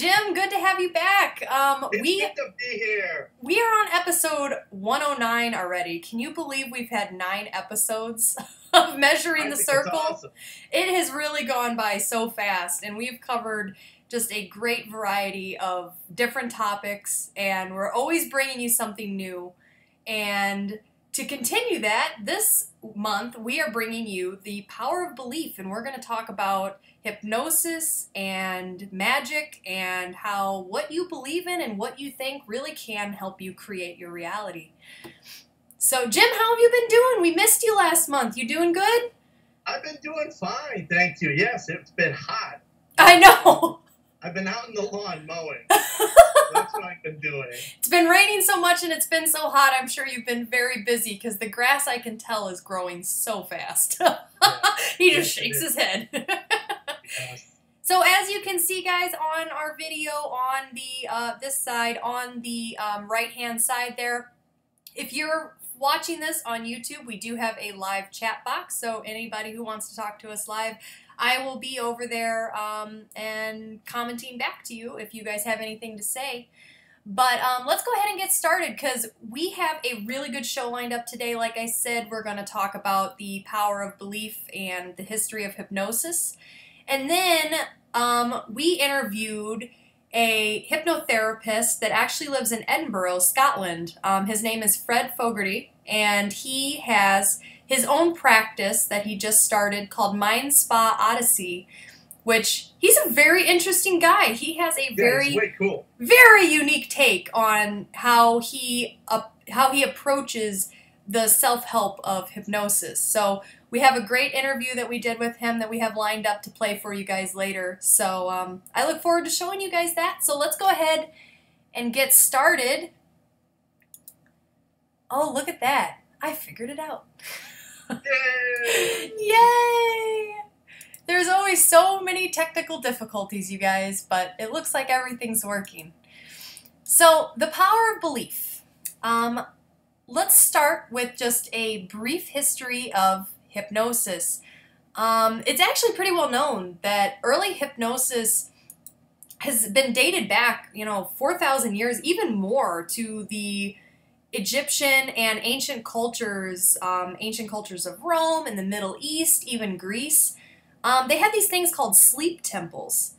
Jim, good to have you back. It's good to be here. We are on episode 109 already. Can you believe we've had 9 episodes of Measuring the Circle? It's awesome. It has really gone by so fast, and we've covered just a great variety of different topics, and we're always bringing you something new. And to continue that, this month we are bringing you the power of belief, and we're going to talk about hypnosis and magic and how what you believe in and what you think really can help you create your reality. So, Jim, how have you been doing? We missed you last month. You doing good? I've been doing fine, thank you. Yes, it's been hot. I know. I've been out in the lawn mowing. That's what I've been doing. It's been raining so much and it's been so hot. I'm sure you've been very busy because the grass, I can tell, is growing so fast. He just shakes his head. Yes. So as you can see, guys, on our video on the this side, on the right-hand side there, if you're watching this on YouTube, we do have a live chat box. So anybody who wants to talk to us live, I will be over there and commenting back to you if you guys have anything to say. But let's go ahead and get started because we have a really good show lined up today. Like I said, we're going to talk about the power of belief and the history of hypnosis. And then we interviewed a hypnotherapist that actually lives in Edinburgh, Scotland. His name is Fred Fogarty, and he has his own practice that he just started called Mind Spa Odyssey, which he's a very interesting guy. He has a It's way cool. very unique take on how he approaches the self-help of hypnosis. So we have a great interview that we did with him that we have lined up to play for you guys later. So I look forward to showing you guys that. So let's go ahead and get started. Oh, look at that. I figured it out. Yay! Yay! There's always so many technical difficulties, you guys, but it looks like everything's working. So, the power of belief. Let's start with just a brief history of hypnosis. It's actually pretty well known that early hypnosis has been dated back, 4,000 years, even more, to the Egyptian and ancient cultures of Rome and the Middle East, even Greece. They had these things called sleep temples,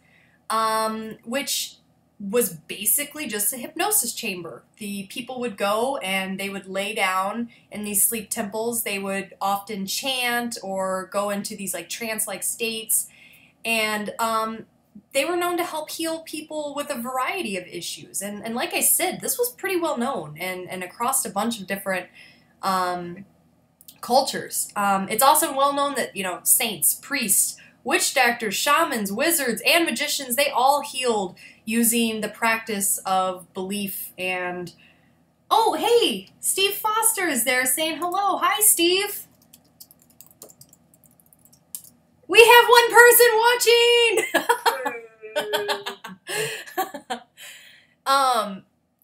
which was basically just a hypnosis chamber. The people would go and they would lay down in these sleep temples. They would often chant or go into these like trance-like states, and they were known to help heal people with a variety of issues. And like I said, this was pretty well known and across a bunch of different cultures. It's also well known that, saints, priests, witch doctors, shamans, wizards, and magicians, they all healed using the practice of belief. And, oh, hey, Steve Foster is there saying hello. Hi, Steve. We have one person watching!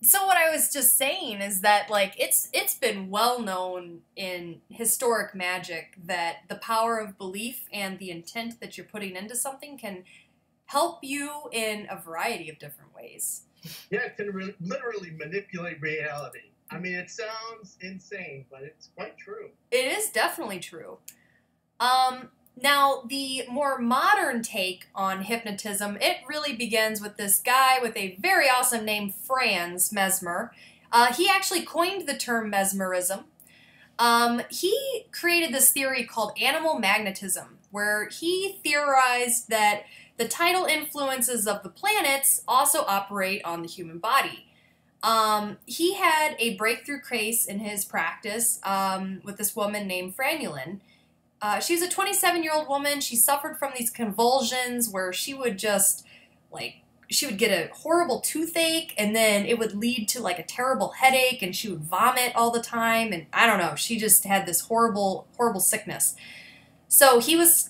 So what I was just saying is that, like, it's been well known in historic magic that the power of belief and the intent that you're putting into something can help you in a variety of different ways. Yeah, it can literally manipulate reality. I mean, it sounds insane, but it's quite true. It is definitely true. Now, the more modern take on hypnotism, it really begins with this guy with a very awesome name, Franz Mesmer. He actually coined the term mesmerism. He created this theory called animal magnetism, where he theorized that the tidal influences of the planets also operate on the human body. He had a breakthrough case in his practice with this woman named Franulin. She was a 27-year-old woman. She suffered from these convulsions where she would just, she would get a horrible toothache, and then it would lead to, a terrible headache, and she would vomit all the time, and I don't know, she just had this horrible, horrible sickness. So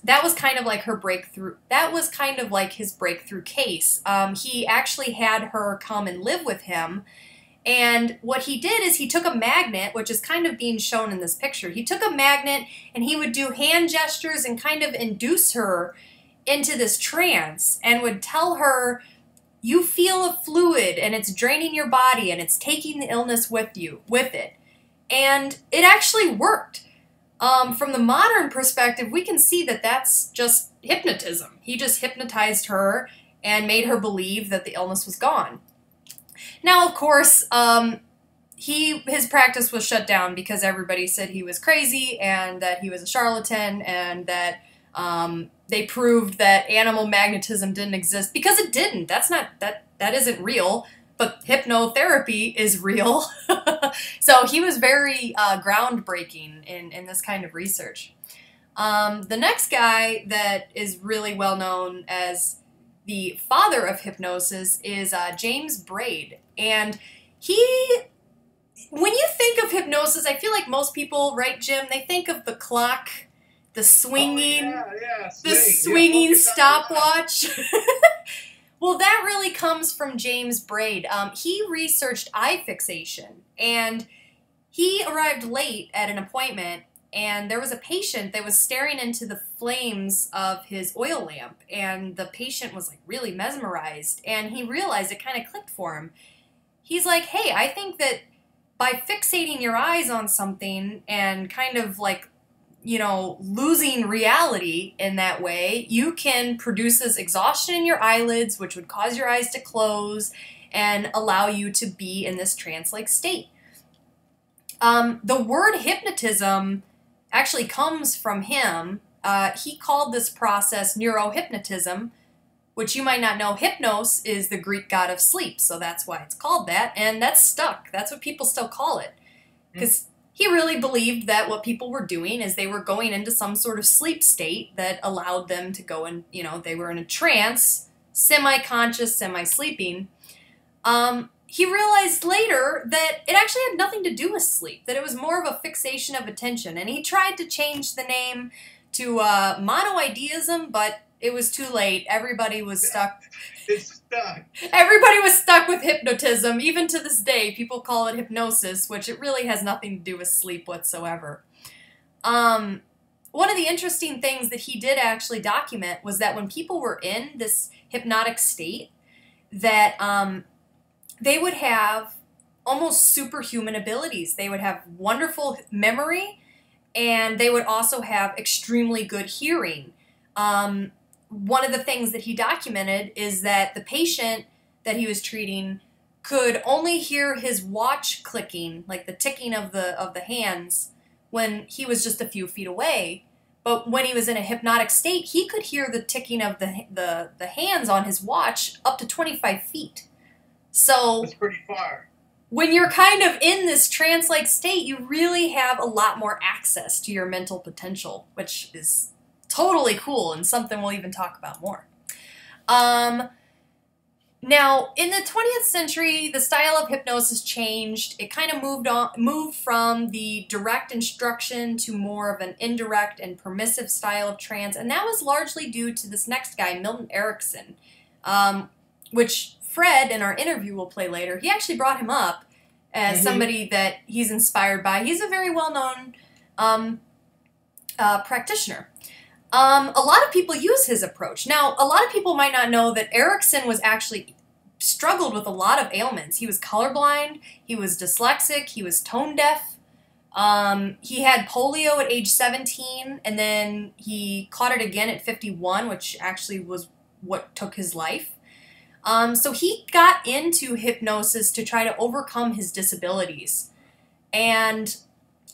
that was kind of like her breakthrough, that was kind of like his breakthrough case. He actually had her come and live with him. And what he did is he took a magnet, which is kind of being shown in this picture. He took a magnet and he would do hand gestures and kind of induce her into this trance and would tell her you feel a fluid and it's draining your body and it's taking the illness with it. And it actually worked. From the modern perspective, we can see that that's just hypnotism. He just hypnotized her and made her believe that the illness was gone. Now, of course, his practice was shut down because everybody said he was crazy and that he was a charlatan and that they proved that animal magnetism didn't exist, because it didn't. That isn't real. But hypnotherapy is real. So he was very groundbreaking in this kind of research. The next guy that is really well known as the father of hypnosis is James Braid. And when you think of hypnosis, I feel like most people, right, Jim, they think of the clock, the swinging, the swinging stopwatch. Well, that really comes from James Braid. He researched eye fixation, and he arrived late at an appointment, and there was a patient that was staring into the flames of his oil lamp, and the patient was like really mesmerized, and he realized it kind of clicked for him. He's like, hey, I think that by fixating your eyes on something and kind of like, losing reality in that way, you can produce this exhaustion in your eyelids, which would cause your eyes to close and allow you to be in this trance-like state. The word hypnotism actually comes from him. He called this process neurohypnotism, which you might not know. Hypnos is the Greek god of sleep, so that's why it's called that, and that's stuck. That's what people still call it, because he really believed that what people were doing is they were going into some sort of sleep state that allowed them to go in, they were in a trance, semi-conscious, semi-sleeping. He realized later that it actually had nothing to do with sleep, that it was more of a fixation of attention. And he tried to change the name to monoideism, but it was too late. Everybody was stuck. It's stuck. Everybody was stuck with hypnotism. Even to this day, people call it hypnosis, which it really has nothing to do with sleep whatsoever. One of the interesting things that he did actually document was that when people were in this hypnotic state, that they would have almost superhuman abilities. They would have wonderful memory, and they would also have extremely good hearing. One of the things that he documented is that the patient that he was treating could only hear his watch clicking, like the ticking of the hands, when he was just a few feet away. But when he was in a hypnotic state, he could hear the ticking of the hands on his watch up to 25 feet. So that's pretty far. When you're kind of in this trance-like state, you really have a lot more access to your mental potential, which is totally cool and something we'll even talk about more. Now, in the 20th century, the style of hypnosis changed. It kind of moved from the direct instruction to more of an indirect and permissive style of trance, and that was largely due to this next guy, Milton Erickson, which Fred, in our interview we'll play later, he actually brought him up as somebody that he's inspired by. He's a very well-known practitioner. A lot of people use his approach. Now, a lot of people might not know that Erickson was actually struggled with a lot of ailments. He was colorblind, he was dyslexic, he was tone deaf. He had polio at age 17, and then he caught it again at 51, which actually was what took his life. So he got into hypnosis to try to overcome his disabilities. And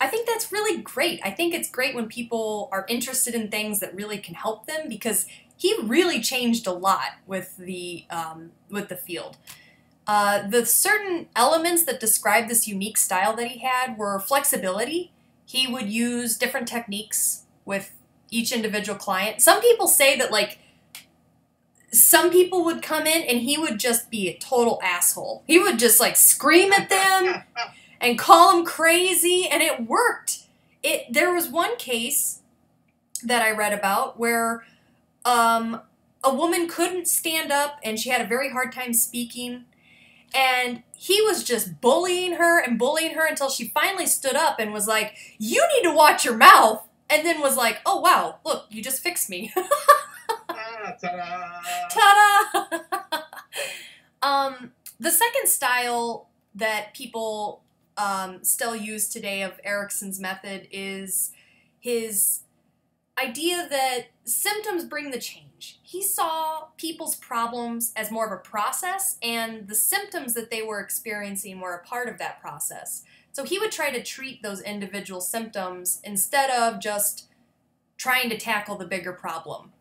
I think that's really great. I think it's great when people are interested in things that really can help them, because he really changed a lot with the field. The certain elements that describe this unique style that he had were flexibility. He would use different techniques with each individual client. Some people say that, like, some people would come in and he would just be a total asshole. He would just, like, scream at them and call them crazy, and it worked. There was one case that I read about where a woman couldn't stand up and she had a very hard time speaking, and he was just bullying her until she finally stood up and was like, "You need to watch your mouth," and then was like, "Oh wow, look, you just fixed me." Ta-da! Ta-da! The second style that people still use today of Erickson's method is his idea that symptoms bring the change. He saw people's problems as more of a process, and the symptoms that they were experiencing were a part of that process. So he would try to treat those individual symptoms instead of just trying to tackle the bigger problem.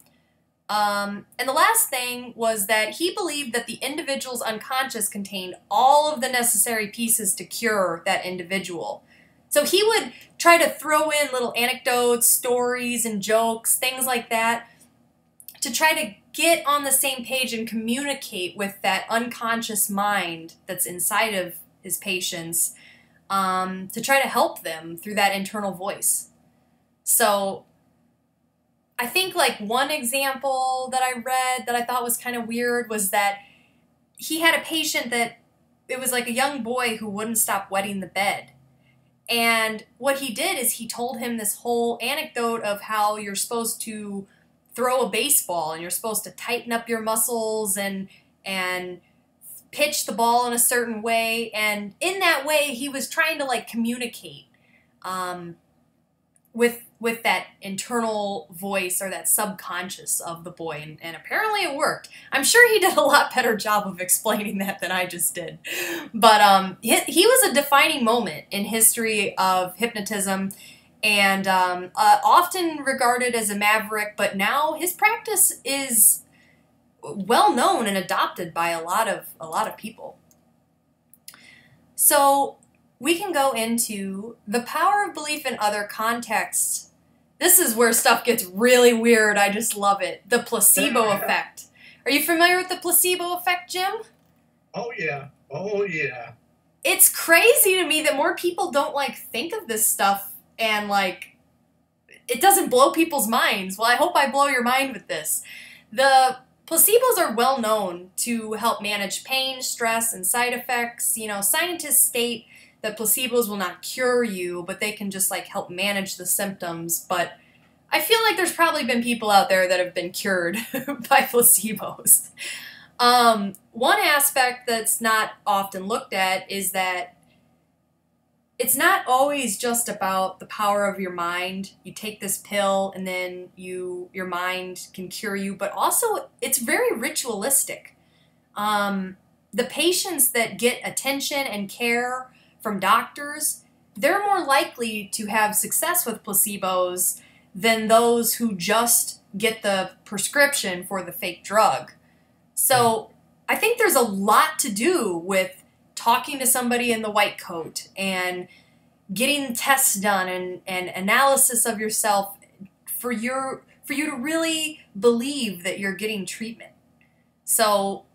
And the last thing was that he believed that the individual's unconscious contained all of the necessary pieces to cure that individual. So he would try to throw in little anecdotes, stories, and jokes, things like that, to try to get on the same page and communicate with that unconscious mind that's inside of his patients, to try to help them through that internal voice. So I think like one example that I read that I thought was kind of weird was that he had a patient that it was like a young boy who wouldn't stop wetting the bed. And what he did is he told him this whole anecdote of how you're supposed to throw a baseball and you're supposed to tighten up your muscles and pitch the ball in a certain way. And in that way, he was trying to like communicate with that internal voice or that subconscious of the boy, and apparently it worked. I'm sure he did a lot better job of explaining that than I just did. But he was a defining moment in history of hypnotism, and often regarded as a maverick, but now his practice is well known and adopted by a lot of people. So we can go into the power of belief in other contexts. This is where stuff gets really weird. I just love it. The placebo effect. Are you familiar with the placebo effect, Jim? Oh, yeah. Oh, yeah. It's crazy to me that more people don't, like, think of this stuff and, like, it doesn't blow people's minds. Well, I hope I blow your mind with this. The placebos are well known to help manage pain, stress, and side effects. You know, scientists state that placebos will not cure you, but they can just like help manage the symptoms. But I feel like there's probably been people out there that have been cured by placebos. One aspect that's not often looked at is that it's not always just about the power of your mind. You take this pill and then your mind can cure you, but also it's very ritualistic. The patients that get attention and care from doctors, they're more likely to have success with placebos than those who just get the prescription for the fake drug. So I think there's a lot to do with talking to somebody in the white coat and getting tests done and analysis of yourself for you to really believe that you're getting treatment. So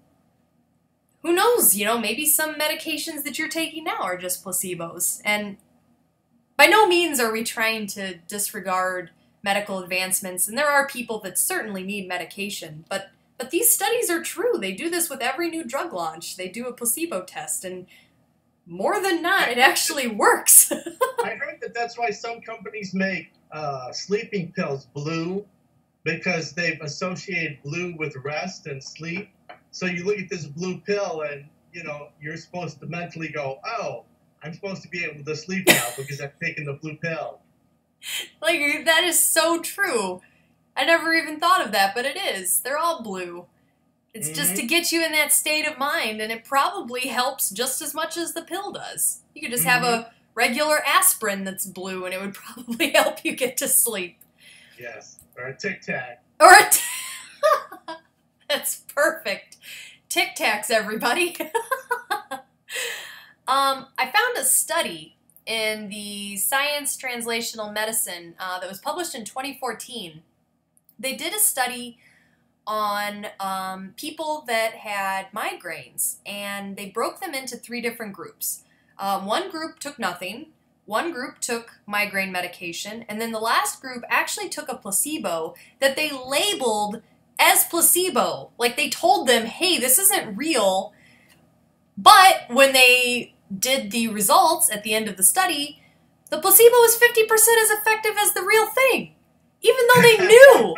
who knows, you know, maybe some medications that you're taking now are just placebos. And by no means are we trying to disregard medical advancements, and there are people that certainly need medication, but these studies are true. They do this with every new drug launch. They do a placebo test, and more than not, it actually works. I heard that that's why some companies make sleeping pills blue, because they've associated blue with rest and sleep. So you look at this blue pill and, you know, you're supposed to mentally go, oh, I'm supposed to be able to sleep now because I've taken the blue pill. Like, that is so true. I never even thought of that, but it is. They're all blue. It's just to get you in that state of mind, and it probably helps just as much as the pill does. You could just have a regular aspirin that's blue, and it would probably help you get to sleep. Yes, or a Tic Tac. Or a That's perfect. Tic Tacs, everybody. I found a study in the Science Translational Medicine that was published in 2014. They did a study on people that had migraines, and they broke them into 3 different groups. One group took nothing, one group took migraine medication, and then the last group actually took a placebo that they labeled as placebo. Like, they told them, hey, this isn't real. But when they did the results at the end of the study, the placebo was 50% as effective as the real thing, even though they knew.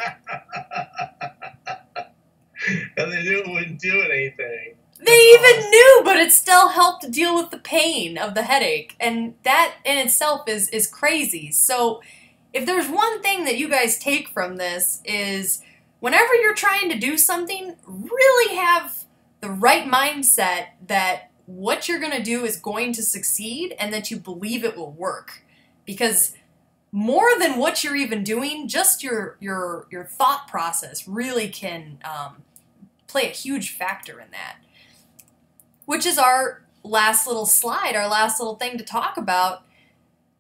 And they knew it wouldn't do anything. They even knew, but it still helped deal with the pain of the headache. And that in itself is crazy. So if there's one thing that you guys take from this is whenever you're trying to do something, really have the right mindset that what you're going to do is going to succeed and that you believe it will work. Because more than what you're even doing, just your thought process really can play a huge factor in that. Which is our last little slide, our last little thing to talk about.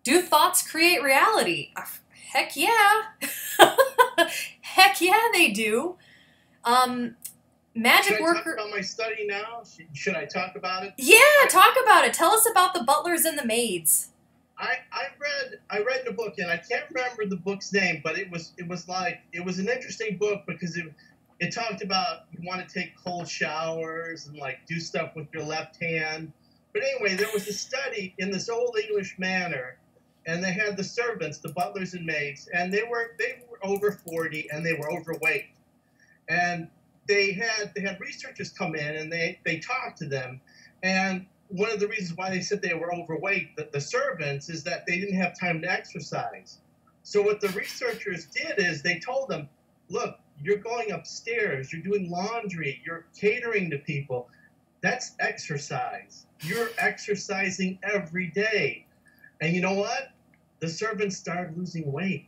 Do thoughts create reality? Heck yeah. Heck yeah, they do. Magic Should I worker. talk about my study now? Should I talk about it? Yeah, talk about it. Tell us about the butlers and the maids. I read the book, and I can't remember the book's name, but it was an interesting book because it talked about you want to take cold showers and like do stuff with your left hand. But anyway, there was a study in this old English manor, and they had the servants, the butlers and maids, and they were over 40 and they were overweight. And they had researchers come in and they talked to them. And one of the reasons why they said they were overweight, the servants, is that they didn't have time to exercise. So what the researchers did is they told them, look, you're going upstairs, you're doing laundry, you're catering to people. That's exercise. You're exercising every day. And you know what? The servants started losing weight.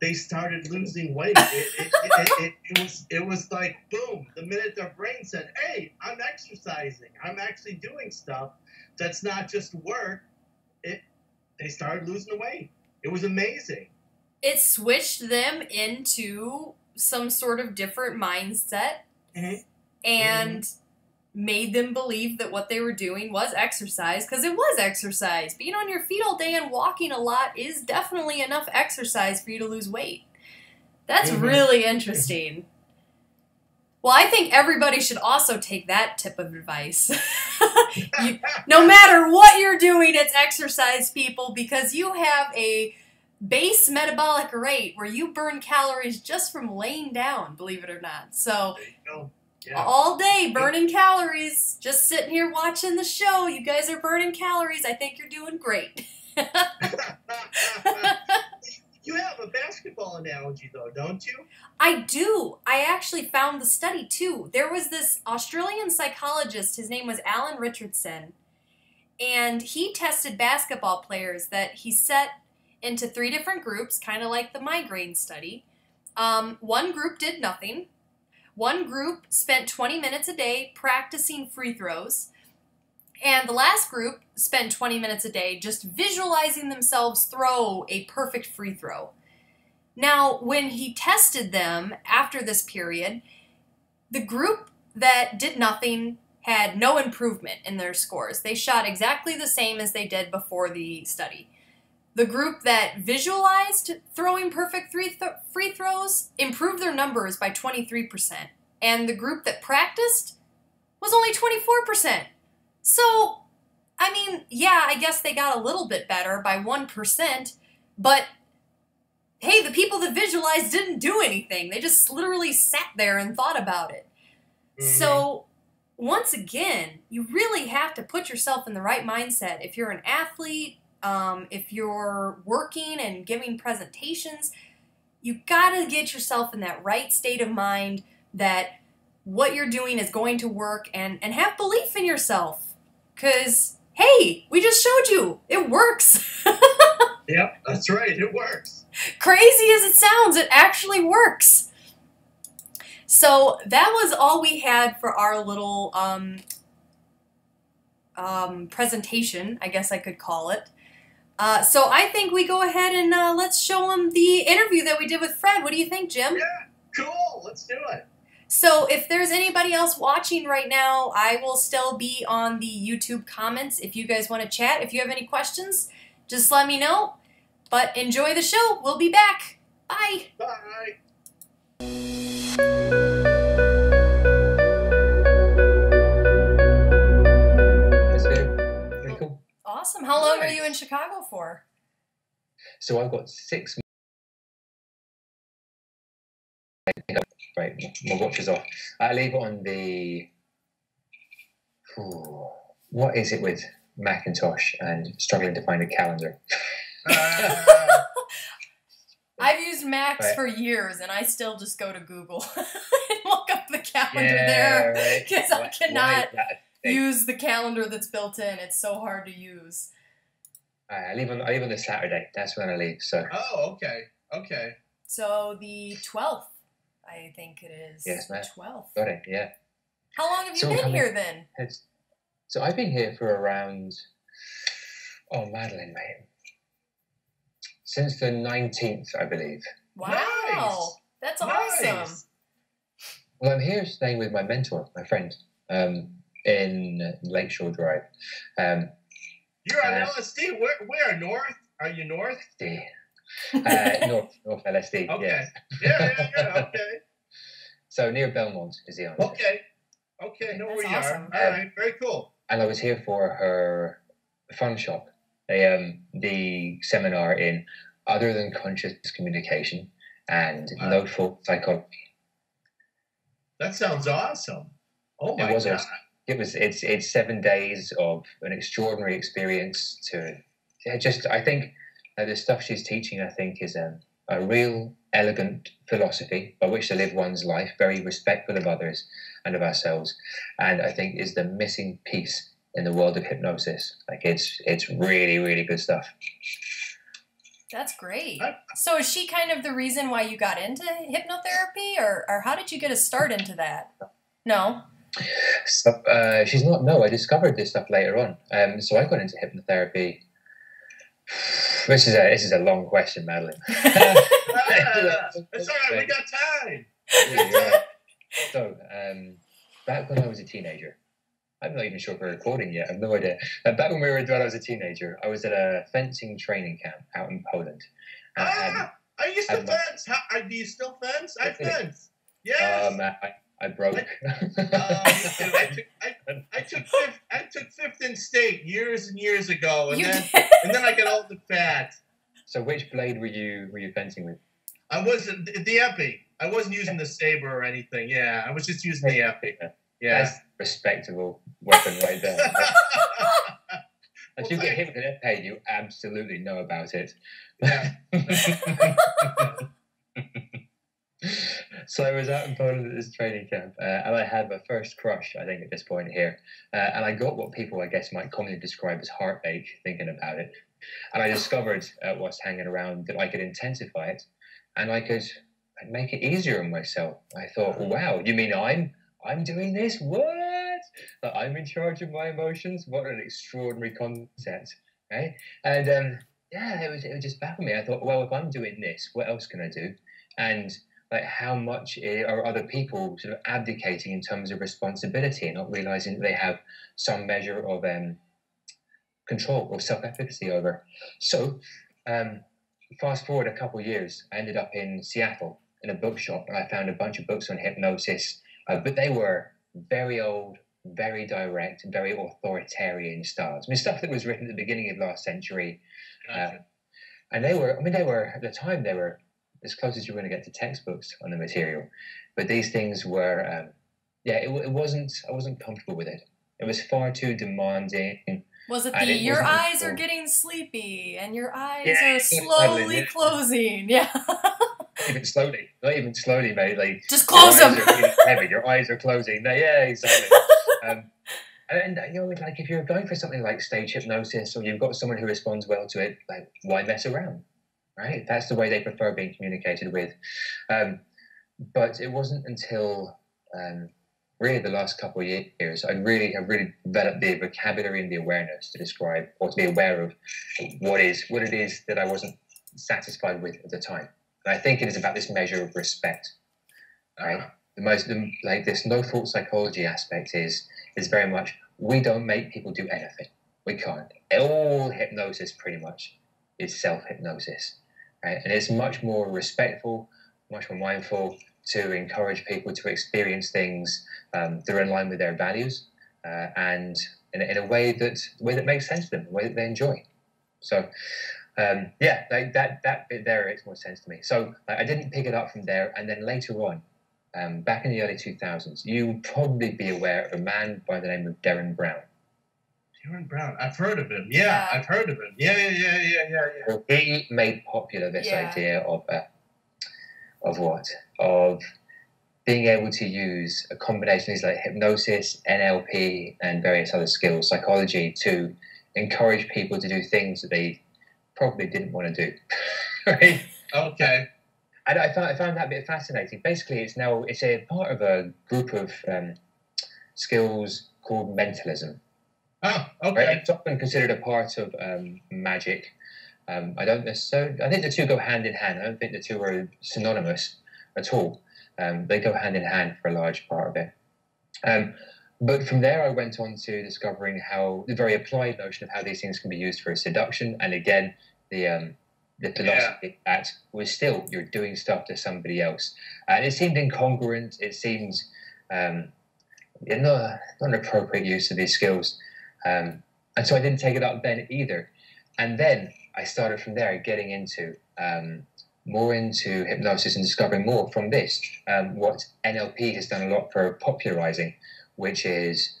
They started losing weight. It was like, boom, the minute their brain said, hey, I'm exercising, I'm actually doing stuff that's not just work, they started losing weight. It was amazing. It switched them into some sort of different mindset and made them believe that what they were doing was exercise, because it was exercise. Being on your feet all day and walking a lot is definitely enough exercise for you to lose weight. That's really interesting. Well, I think everybody should also take that tip of advice. No matter what you're doing, it's exercise, people, because you have a base metabolic rate where you burn calories just from laying down, believe it or not. So yeah. All day burning calories, just sitting here watching the show. You guys are burning calories. I think you're doing great. You have a basketball analogy, though, don't you? I do. I actually found the study, too. There was this Australian psychologist. His name was Alan Richardson. And he tested basketball players that he set into 3 different groups, kind of like the migraine study. One group did nothing. One group spent 20 minutes a day practicing free throws. And the last group spent 20 minutes a day just visualizing themselves throw a perfect free throw. Now, when he tested them after this period, the group that did nothing had no improvement in their scores. They shot exactly the same as they did before the study. The group that visualized throwing perfect free throws improved their numbers by 23%. And the group that practiced was only 24%. So, I mean, yeah, I guess they got a little bit better by 1%. But, hey, the people that visualized didn't do anything. They just literally sat there and thought about it. So, once again, you really have to put yourself in the right mindset. If you're an athlete, if you're working and giving presentations, you gotta get yourself in that right state of mind that what you're doing is going to work, and have belief in yourself. Because, hey, we just showed you, it works. Yep, that's right, it works. Crazy as it sounds, it actually works. So that was all we had for our little presentation, I guess I could call it. So I think we go ahead and let's show them the interview that we did with Fred. What do you think, Jim? Yeah, cool. Let's do it. So if there's anybody else watching right now, I will still be on the YouTube comments if you guys want to chat. If you have any questions, just let me know. But enjoy the show. We'll be back. Bye. Bye. That's good. Very cool. Awesome. How long were you in Chicago for? So I've got 6 months. Right, my watch is off. I leave it on the what is it with Macintosh and struggling to find a calendar? I've used Macs Right. for years, and I still just go to Google and look up the calendar Yeah, there right. because I Why cannot is that a thing? use the calendar that's built in. It's so hard to use. I leave on the Saturday. That's when I leave. So Oh, okay. Okay. So the 12th, I think it is. Yes, the ma'am. 12th. got it. Yeah. How long have you So been coming- here then? So I've been here for around, oh, Madeline, mate, since the 19th, I believe. Wow, Nice. that's Nice. awesome. Well, I'm here staying with my mentor, my friend, in Lakeshore Drive. You're on Uh, LSD. Where? North? Are you north? North LSD, Okay. yes. Yeah. Okay. So near Belmont is the answer. Okay. Okay. Know That's where you awesome. are. All right. Very cool. And I was here for her fun shop, the seminar in Other Than Conscious Communication and Wow. No Fault Psychology. That sounds awesome. Oh my It was god. awesome. It's 7 days of an extraordinary experience I think the stuff she's teaching, I think, is a real elegant philosophy by which to live one's life, very respectful of others and of ourselves, and I think is the missing piece in the world of hypnosis. Like it's really, really good stuff. That's great. I- So is she kind of the reason why you got into hypnotherapy, or how did you get a start into that? No? So, she's not. No, I discovered this stuff later on. So I got into hypnotherapy. This is a long question, Madeline. It's all right. We got time. Yeah. So, back when I was a teenager, I'm not even sure if we're recording yet. I have no idea. Back when I was a teenager, I was at a fencing training camp out in Poland. I used to I'm not- fence. Do you still fence? I Really? fence. Yes. I broke. I took fifth in state years and years ago, and You then did? and then I got old and fat. So, which blade were you fencing with? I wasn't the epi. I wasn't using the saber or anything. Yeah, I was just using the epi. Yeah. That's a respectable weapon right there. If Well, you get thank- hit with an epee, you absolutely know about it. Yeah. So I was out in Poland at this training camp, and I had my first crush, I think, at this point here. And I got what people, I guess, might commonly describe as heartache thinking about it. And I discovered whilst hanging around that I could intensify it, and I'd make it easier on myself. I thought, wow, you mean I'm doing this? What? That I'm in charge of my emotions? What an extraordinary concept, right? And it was just baffled me. I thought, well, if I'm doing this, what else can I do? And like, how much are other people sort of abdicating in terms of responsibility and not realizing that they have some measure of control or self-efficacy over? So, fast forward a couple of years, I ended up in Seattle in a bookshop, and I found a bunch of books on hypnosis, but they were very old, very direct, very authoritarian styles. I mean, stuff that was written at the beginning of last century. Gotcha. And they were at the time, they were as close as you're going to get to textbooks on the material. But these things were, I wasn't comfortable with it. It was far too demanding. Was it And the it your wasn't eyes are until- getting sleepy and your eyes Yeah, are it's slowly totally- closing? Yeah. Not even slowly, mate. Like, Just close your eyes them. are getting heavy. Your eyes are closing. Yeah, exactly. And like if you're going for something like stage hypnosis, or you've got someone who responds well to it, like, why mess around, right? That's the way they prefer being communicated with. But it wasn't until really the last couple of years I really have developed the vocabulary and the awareness to describe or to be aware of what it is that I wasn't satisfied with at the time. And I think it is about this measure of respect, right? This no fault psychology aspect is very much, we don't make people do anything. We can't. All hypnosis pretty much is self-hypnosis, right? And it's much more respectful, much more mindful to encourage people to experience things that are in line with their values and in a way that makes sense to them, a way that they enjoy. So that bit there makes more sense to me. So I didn't pick it up from there, and then later on, back in the early 2000s, you would probably be aware of a man by the name of Derren Brown. Darren Brown. I've heard of him. Yeah, Yeah. I've heard of him. Yeah. He made popular this Yeah. idea of what? Of being able to use a combination of things like hypnosis, NLP, and various other skills, psychology, to encourage people to do things that they probably didn't want to do. Right? Okay. And I found that a bit fascinating. Basically, it's a part of a group of skills called mentalism. Oh, Right? okay. It's often considered a part of magic. I don't necessarily. I think the two go hand in hand. I don't think the two are synonymous at all. They go hand in hand for a large part of it. But from there, I went on to discovering how the very applied notion of how these things can be used for seduction. And again, the philosophy that was still you're doing stuff to somebody else, and it seemed incongruent. It seemed not an appropriate use of these skills, and so I didn't take it up then either. And then I started from there, getting into more into hypnosis and discovering more from this. What NLP has done a lot for popularizing, which is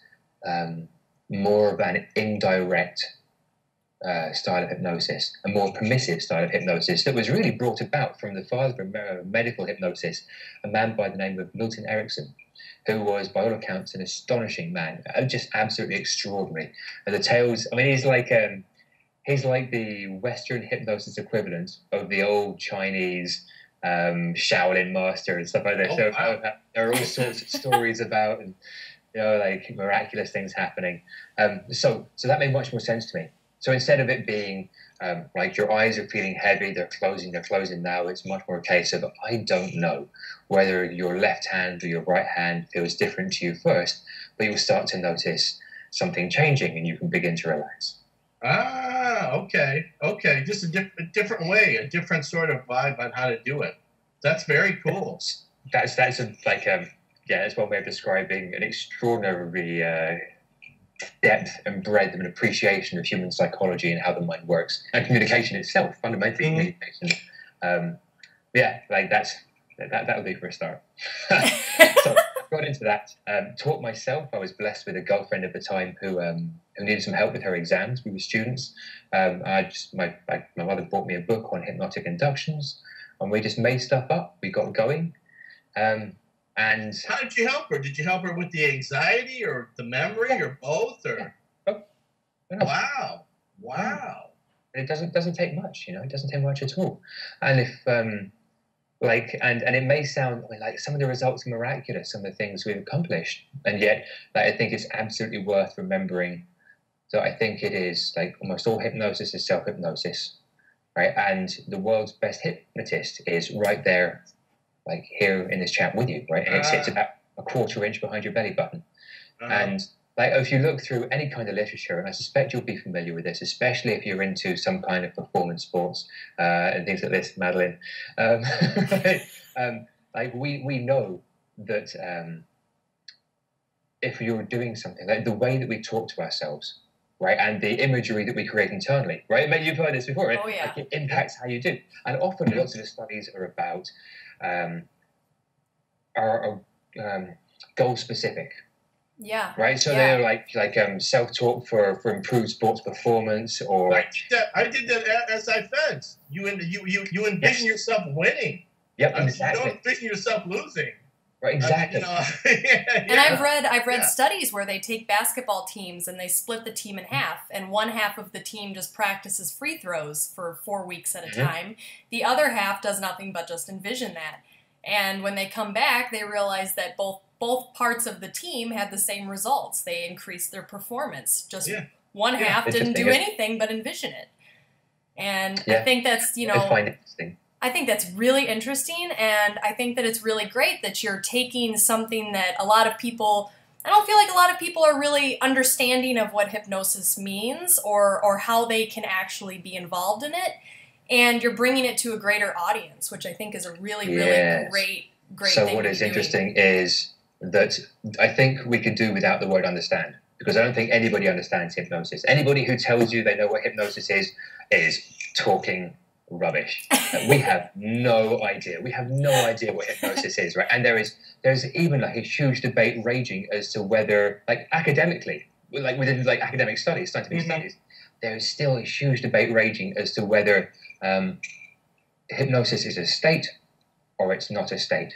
more of an indirect style of hypnosis, a more permissive style of hypnosis that was really brought about from the father of medical hypnosis, a man by the name of Milton Erickson, who was, by all accounts, an astonishing man, just absolutely extraordinary. And the tales, I mean, he's like the Western hypnosis equivalent of the old Chinese Shaolin master and stuff like that. Oh, wow. There are all sorts of stories about, and like miraculous things happening. So that made much more sense to me. So instead of it being like your eyes are feeling heavy, they're closing now, it's much more a case of I don't know whether your left hand or your right hand feels different to you first, but you'll start to notice something changing and you can begin to relax. Ah, okay. Just a different way, a different sort of vibe on how to do it. That's very cool. That's one way of describing an extraordinary depth and breadth and appreciation of human psychology and how the mind works, and communication itself, fundamentally communication. That would be for a start. So I got into that, taught myself. I was blessed with a girlfriend at the time who needed some help with her exams. We were students. My mother bought me a book on hypnotic inductions, and we just made stuff up. We got going. And how did you help her? Did you help her with the anxiety or the memory or both? Or wow. It doesn't take much, It doesn't take much at all. And if and it may sound like some of the results are miraculous, some of the things we've accomplished, and yet I think it's absolutely worth remembering that I think it is like almost all hypnosis is self-hypnosis, right? And the world's best hypnotist is right there, like here in this chat with you, right? And it sits about a quarter inch behind your belly button. And like if you look through any kind of literature, and I suspect you'll be familiar with this, especially if you're into some kind of performance sports and things like this, Madeline. Like we know that if you're doing something, like the way that we talk to ourselves, right, and the imagery that we create internally, right? Maybe you've heard this before, right? Oh, yeah. Like it impacts how you do. And often lots of the studies are about are goal specific. Yeah. Right. So they're like self-talk for improved sports performance, or I did that as I fed. You envision yourself winning. Yep, exactly. You don't envision yourself losing. Right, exactly. And I've read studies where they take basketball teams and they split the team in half, and one half of the team just practices free throws for 4 weeks at a time. The other half does nothing but just envision that. And when they come back, they realize that both parts of the team had the same results. They increased their performance. Just one half didn't do anything but envision it. And I think that's, I find it interesting. I think that's really interesting, and I think that it's really great that you're taking something that a lot of people, I don't feel like a lot of people are really understanding of what hypnosis means or how they can actually be involved in it, and you're bringing it to a greater audience, which I think is a really, really great so thing. What is interesting is that I think we could do without the word understand, because I don't think anybody understands hypnosis. Anybody who tells you they know what hypnosis is talking rubbish. We have no idea. We have no idea what hypnosis is, right? And there's even like a huge debate raging as to whether, like academically, like within like academic studies, scientific studies, there is still a huge debate raging as to whether hypnosis is a state or it's not a state.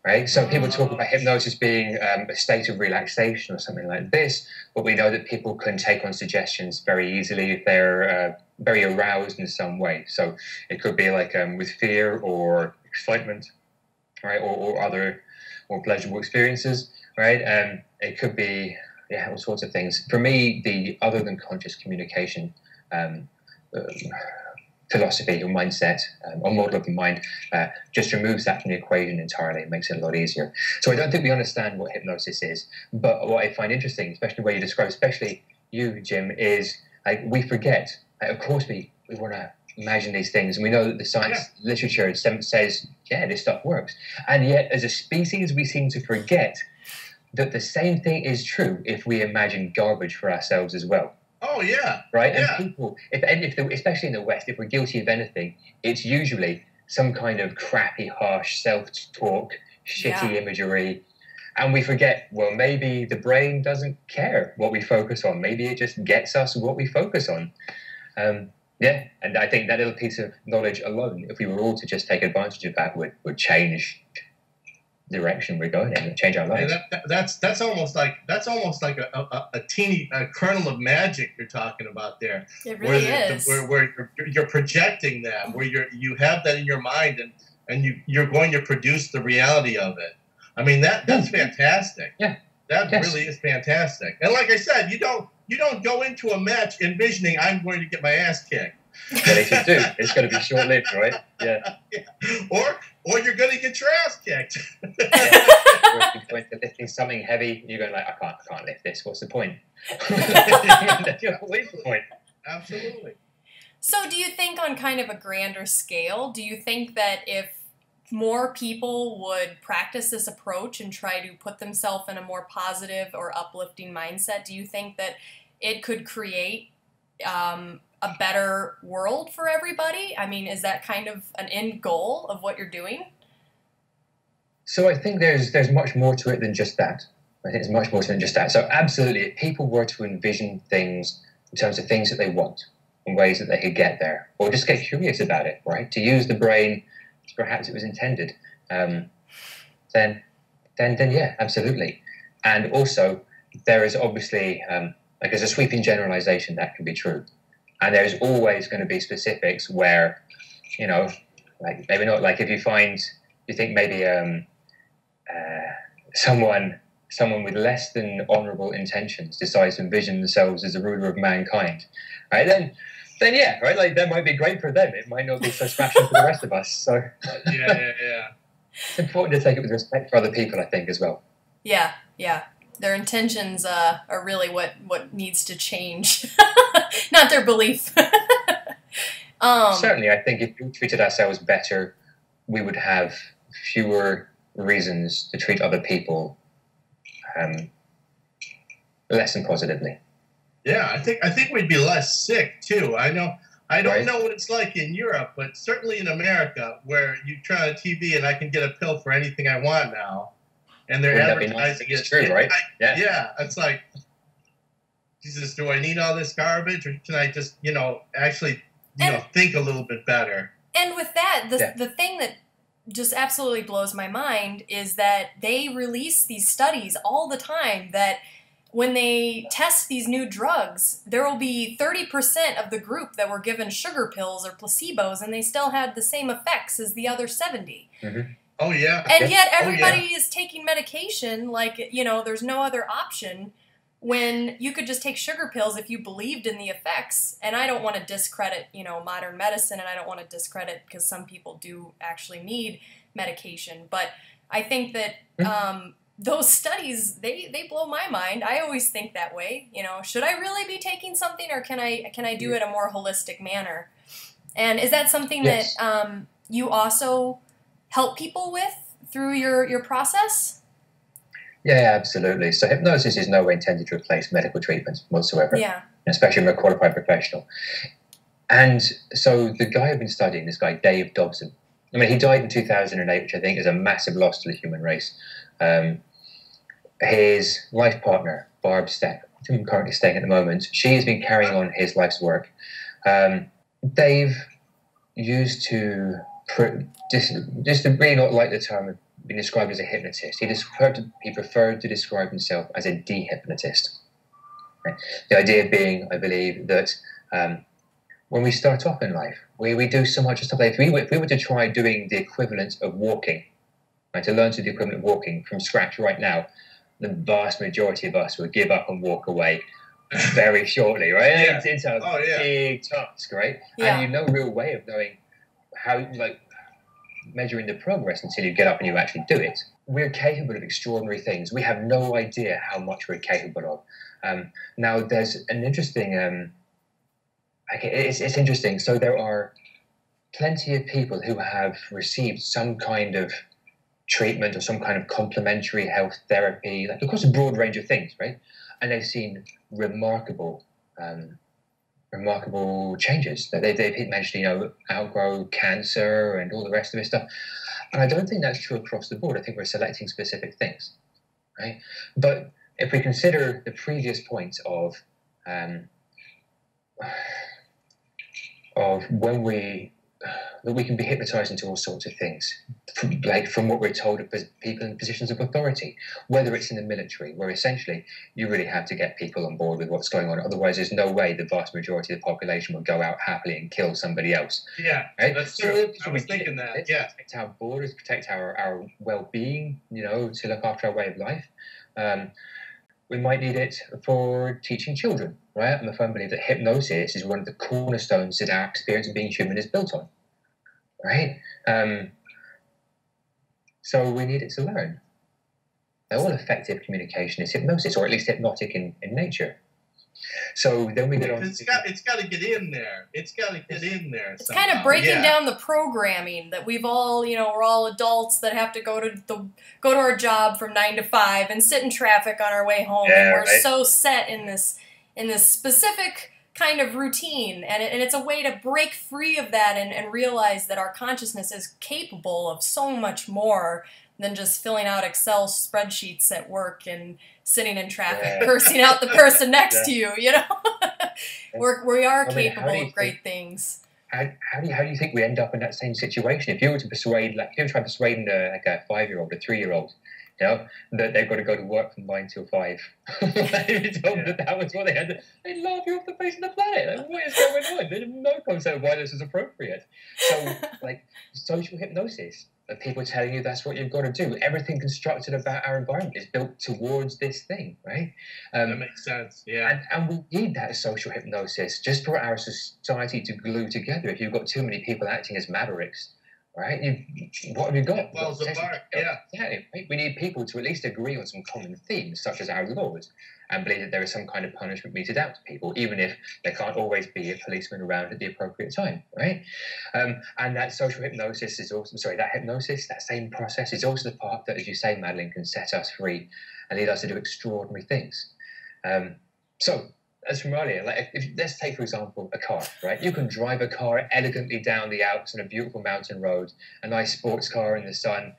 Right? So people talk about hypnosis being a state of relaxation or something like this, but we know that people can take on suggestions very easily if they're very aroused in some way. So it could be like with fear or excitement, right, or other more pleasurable experiences, right? It could be all sorts of things. For me, the other than conscious communication philosophy or mindset or model of the mind just removes that from the equation entirely. It makes it a lot easier. So I don't think we understand what hypnosis is, but what I find interesting, especially where you describe, especially you, Jim, is like we forget. Like, of course, we want to imagine these things, and we know that the science literature says, yeah, this stuff works. And yet, as a species, we seem to forget that the same thing is true if we imagine garbage for ourselves as well. Oh, yeah. Right? Yeah. And people, especially in the West, if we're guilty of anything, it's usually some kind of crappy, harsh self-talk, shitty imagery. And we forget, well, maybe the brain doesn't care what we focus on. Maybe it just gets us what we focus on. And I think that little piece of knowledge alone, if we were all to just take advantage of that, would change direction we're going in, change our lives. That's almost like a teeny kernel of magic you're talking about there. It really is. Where you're projecting that, where you have that in your mind, and you're going to produce the reality of it. I mean that's fantastic. Yeah, that really is fantastic. And like I said, you don't go into a match envisioning I'm going to get my ass kicked. But if you do, it's going to be short-lived, right? Yeah. Or you're going to get your ass kicked. Or if you're going to lifting something heavy, you're going like, I can't lift this. What's the point? What's the point? Absolutely. So do you think on kind of a grander scale, do you think that if more people would practice this approach and try to put themselves in a more positive or uplifting mindset, do you think that it could create a better world for everybody? I mean, is that kind of an end goal of what you're doing? So I think there's much more to it than just that. I think there's much more to it than just that. So absolutely, if people were to envision things in terms of things that they want and ways that they could get there, or just get curious about it, right? To use the brain as perhaps it was intended, then yeah, absolutely. And also, there is obviously, like as a sweeping generalization, that can be true. And there's always going to be specifics where, like maybe not, like if you think maybe someone with less than honorable intentions decides to envision themselves as the ruler of mankind, right? Then yeah, right? Like that might be great for them. It might not be so smashing for the rest of us. So yeah. It's important to take it with respect for other people, I think, as well. Yeah. Their intentions are really what needs to change, not their belief. Certainly, I think if we treated ourselves better, we would have fewer reasons to treat other people less than positively. Yeah, I think we'd be less sick too. I don't know what it's like in Europe, but certainly in America, where you turn on TV and I can get a pill for anything I want now. And they're advertising it. It's true, right? Yeah, it's like, Jesus, do I need all this garbage, or can I just, actually, think a little bit better? And with that, the thing that just absolutely blows my mind is that they release these studies all the time that when they test these new drugs, there will be 30% of the group that were given sugar pills or placebos, and they still had the same effects as the other 70. Mm-hmm. Oh, yeah. And yet everybody is taking medication like, there's no other option when you could just take sugar pills if you believed in the effects. And I don't want to discredit, modern medicine, and I don't want to discredit because some people do actually need medication. But I think that those studies, they blow my mind. I always think that way. Should I really be taking something, or can I do it a more holistic manner? And is that something that you also help people with through your process? Yeah, absolutely. So hypnosis is no way intended to replace medical treatment whatsoever, especially from a qualified professional. And so the guy I've been studying, this guy, Dave Dobson, I mean, he died in 2008, which I think is a massive loss to the human race. His life partner, Barb Steck, who I'm currently staying at the moment. She has been carrying on his life's work. Dave used to, just to really not like the term of being described as a hypnotist. He preferred to describe himself as a de-hypnotist. Right? The idea being, I believe, that when we start off in life, we do so much stuff. Like if we were to try doing the equivalent of walking, right, to learn to do the equivalent of walking from scratch right now, the vast majority of us would give up and walk away very shortly, right? Yeah. It's a big task, right? Yeah. And you've no real way of knowing how, like, measuring the progress until you get up and you actually do it. We're capable of extraordinary things. We have no idea how much we're capable of. Now, there's an interesting, it's interesting. So there are plenty of people who have received some kind of treatment or some kind of complementary health therapy, like across a broad range of things, right? And they've seen remarkable changes. That they've managed to, outgrow cancer and all the rest of this stuff. And I don't think that's true across the board. I think we're selecting specific things, right? But if we consider the previous point of when we can be hypnotized into all sorts of things, from what we're told of people in positions of authority, whether it's in the military, where essentially you really have to get people on board with what's going on. Otherwise, there's no way the vast majority of the population will go out happily and kill somebody else. Yeah, right? that's true. I was thinking that. Yeah, protect our borders, protect our well-being. To look after our way of life. We might need it for teaching children, right? I'm a firm believer that hypnosis is one of the cornerstones that our experience of being human is built on, right? So we need it to learn. Now, all effective communication is hypnosis, or at least hypnotic in nature. So then we get on. It's got to get in there. It's got to get in there. It's kind of breaking down the programming that we've all, we're all adults that have to go to our job from 9 to 5 and sit in traffic on our way home. Yeah, and we're so set in this specific kind of routine, and it's a way to break free of that and realize that our consciousness is capable of so much more than just filling out Excel spreadsheets at work and sitting in traffic, cursing out the person next to you. We are capable of great things. How do you think we end up in that same situation? If you were to persuade, try persuading a 5-year-old, a 3-year-old, that they've got to go to work from 9 till 5. You told them that was what they had. They'd laugh you off the face of the planet. Like, what is going on? They have no concept of why this is appropriate. So, social hypnosis, of people telling you that's what you've got to do. Everything constructed about our environment is built towards this thing, right? That makes sense, yeah. And we need that as social hypnosis just for our society to glue together. If you've got too many people acting as mavericks, right? What have you got? Falls apart, yeah. Exactly, right? We need people to at least agree on some common themes, such as our laws, and believe that there is some kind of punishment meted out to people, even if there can't always be a policeman around at the appropriate time, right? And that social hypnosis is also, that hypnosis, that same process is also the part that, as you say, Madeline, can set us free and lead us to do extraordinary things. So, as from earlier, let's take, for example, a car, right? You can drive a car elegantly down the Alps on a beautiful mountain road, a nice sports car in the sun,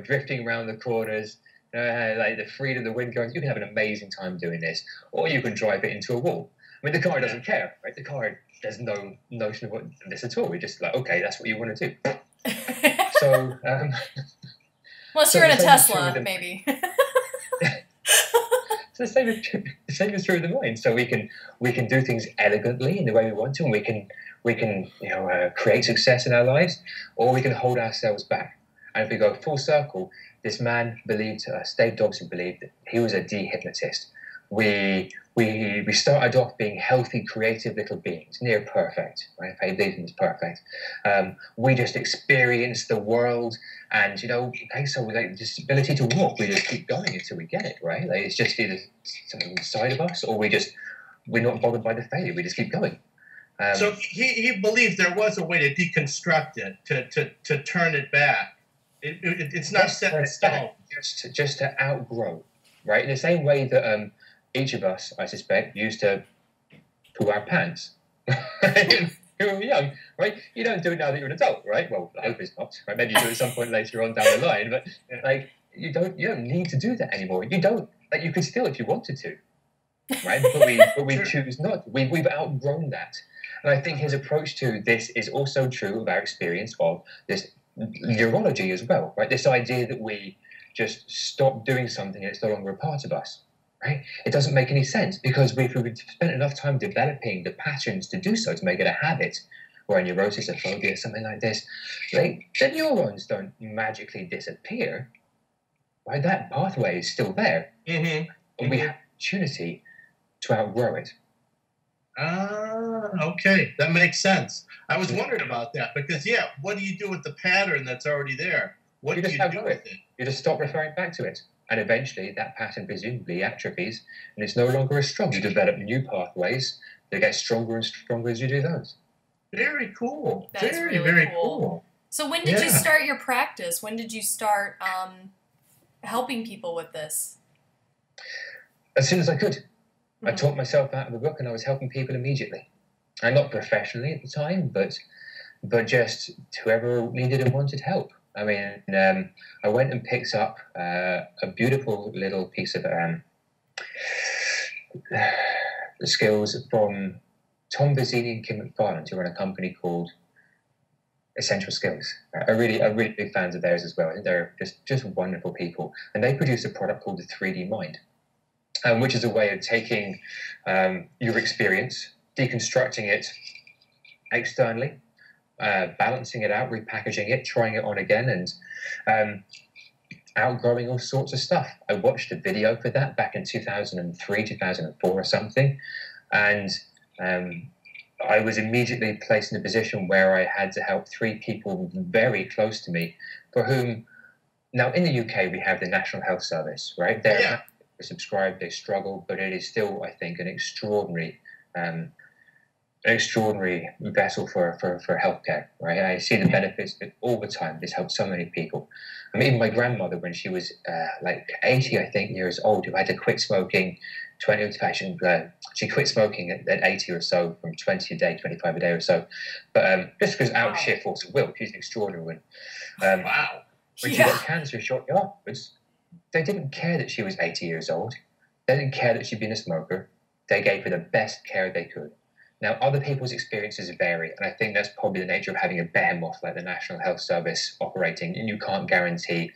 drifting around the corners, the freedom of the wind going. You can have an amazing time doing this. Or you can drive it into a wall. I mean, the car doesn't care, right? The car has no notion of this at all. We're just like, okay, that's what you want to do. So, unless you're in a Tesla, maybe. So the same is true of the mind. So we can do things elegantly in the way we want to, and we can create success in our lives, or we can hold ourselves back. And if we go full circle, this man believed, Dave Dobson believed that he was a de-hypnotist. We started off being healthy, creative little beings, near perfect, right? Faye Davidson is perfect. We just experience the world, and so this ability to walk, we just keep going until we get it, right? It's just either something inside of us, or we're not bothered by the failure. We just keep going. So he believed there was a way to deconstruct it, to turn it back. It's not set in stone. Just to outgrow, right? In the same way that each of us, I suspect, used to poo our pants when we were young, right? You don't do it now that you're an adult, right? Well, I hope it's not, right? Maybe you do it at some point later on down the line, but you don't need to do that anymore. You don't, you could still if you wanted to, right? But we choose not. We've outgrown that. And I think his approach to this is also true of our experience of this neurology as well, right? This idea that we just stop doing something and it's no longer a part of us, right? It doesn't make any sense because we've spent enough time developing the patterns to do so, to make it a habit or a neurosis, a phobia, something like this. Like, the neurons don't magically disappear, right? That pathway is still there. And we have opportunity to outgrow it. Ah, okay. That makes sense. I was wondering about that because, yeah, what do you do with the pattern that's already there? What do you do with it? You just stop referring back to it. And eventually that pattern presumably atrophies and it's no longer as strong. You develop new pathways that get stronger and stronger as you do those. Very cool. That's very, really very cool. So when did you start your practice? When did you start helping people with this? As soon as I could. I taught myself out of the book and I was helping people immediately. And not professionally at the time, but just whoever needed and wanted help. I mean, I went and picked up a beautiful little piece of skills from Tom Bazzini and Kim McFarland, who run a company called Essential Skills. I'm really big fans of theirs as well. I think they're just wonderful people. And they produce a product called the 3D Mind. Which is a way of taking your experience, deconstructing it externally, balancing it out, repackaging it, trying it on again, and outgrowing all sorts of stuff. I watched a video for that back in 2003, 2004 or something, and I was immediately placed in a position where I had to help 3 people very close to me for whom, now in the UK we have the National Health Service, right? They're subscribed, they struggle, but it is still, I think, an extraordinary vessel for healthcare, right? I see the benefits of it all the time. This helps so many people. I mean, even my grandmother, when she was like 80, I think, years old, who had to quit smoking, she quit smoking at 80 or so, from 20 a day, 25 a day or so. But just because out of sheer force of will, she's an extraordinary woman. When she got cancer shortly afterwards, they didn't care that she was 80 years old. They didn't care that she'd been a smoker. They gave her the best care they could. Now, other people's experiences vary, and I think that's probably the nature of having a behemoth like the National Health Service operating, and you can't guarantee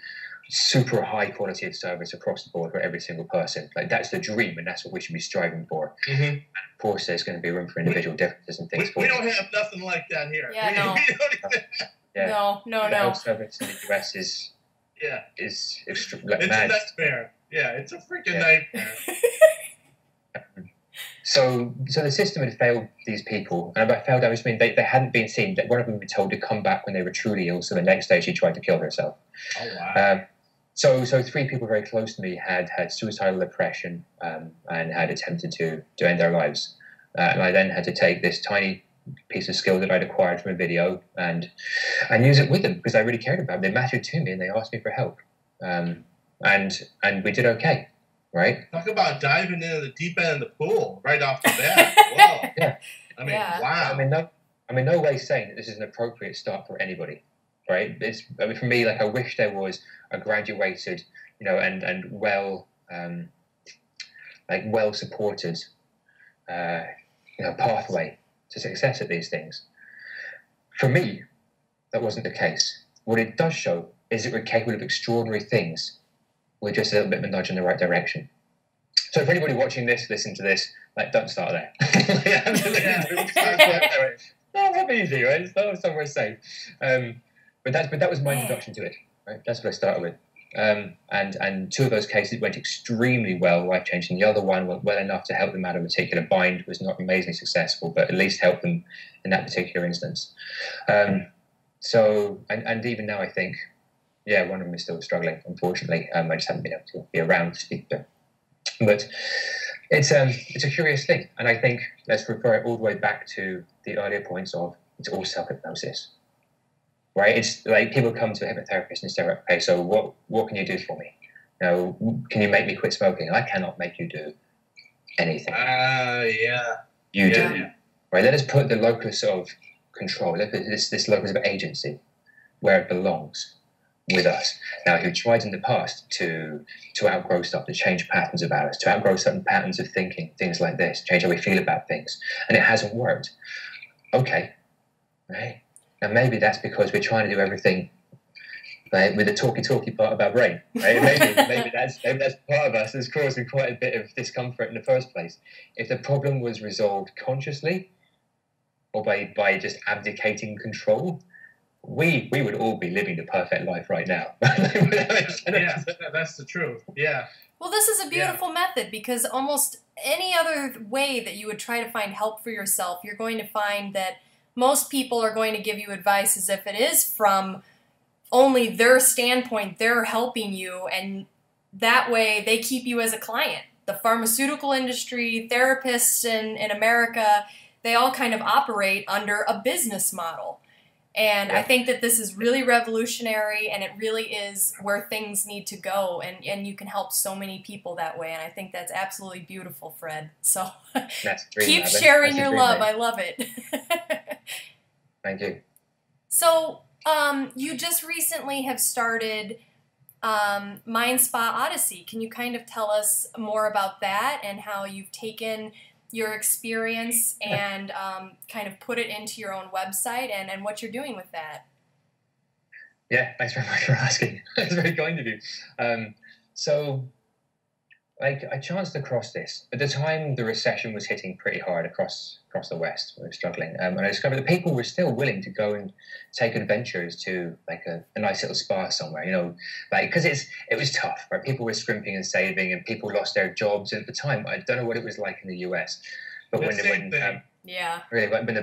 super high quality of service across the board for every single person. Like, that's the dream, and that's what we should be striving for. And of course, there's going to be room for individual differences and things. We don't have nothing like that here. Yeah, no. No. The health service in the US is it's a nightmare. Yeah, it's a freaking nightmare. So the system had failed these people, and by failed I just mean they hadn't been seen. That one of them had been told to come back when they were truly ill. So the next day she tried to kill herself. Oh wow! So 3 people very close to me had suicidal depression and had attempted to end their lives. And I then had to take this tiny piece of skill that I'd acquired from a video and use it with them because I really cared about them. They mattered to me and they asked me for help. And we did okay, right? Talk about diving into the deep end of the pool right off the bat. Whoa. Yeah. I mean, wow. I'm in no way saying that this is an appropriate start for anybody, right? For me, like, I wish there was a graduated, and well supported, pathway to success at these things. For me, that wasn't the case. What it does show is that we're capable of extraordinary things with just a little bit of a nudge in the right direction. So for anybody watching this, listen to this, like, don't start there. That'd be easy, right? Start somewhere safe. But that was my introduction to it, right? That's what I started with. And 2 of those cases went extremely well, life-changing. The other one went well enough to help them out of a particular bind, was not amazingly successful, but at least helped them in that particular instance. So even now I think, one of them is still struggling, unfortunately. I just haven't been able to be around to speak to them. But it's a curious thing. And I think let's refer it all the way back to the earlier points of it's all self-hypnosis. Right? It's like people come to a hypnotherapist and say, okay, so what can you do for me? Can you make me quit smoking? I cannot make you do anything. You do. Yeah. Right? Let us put the locus of control, let us put this locus of agency where it belongs. with us now who tried in the past to outgrow stuff, to change patterns about us, to outgrow certain patterns of thinking, things like this, change how we feel about things, and it hasn't worked. Okay, right? Now maybe that's because we're trying to do everything with the talky part of our brain, right? Maybe that's part of us that's causing quite a bit of discomfort in the first place. If the problem was resolved consciously or by just abdicating control, we would all be living the perfect life right now. Yeah, that's the truth. Yeah. Well, this is a beautiful method, because almost any other way that you would try to find help for yourself, you're going to find that most people are going to give you advice as if it is from only their standpoint, they're helping you, and that way they keep you as a client. The pharmaceutical industry, therapists in America, they all kind of operate under a business model. And I think that this is really revolutionary, and it really is where things need to go, and you can help so many people that way, and I think that's absolutely beautiful, Fred. So keep sharing your love. I love it. Thank you. So you just recently have started Mind Spa Odyssey. Can you kind of tell us more about that and how you've taken your experience and kind of put it into your own website and what you're doing with that? Yeah, thanks very much for asking. It's very kind of you. So I chanced across this. At the time, the recession was hitting pretty hard across the West. We were struggling. And I discovered that people were still willing to go and take adventures to like a nice little spa somewhere, you know, like, because it was tough, right? People were scrimping and saving, and people lost their jobs. And at the time, I don't know what it was like in the US, but when the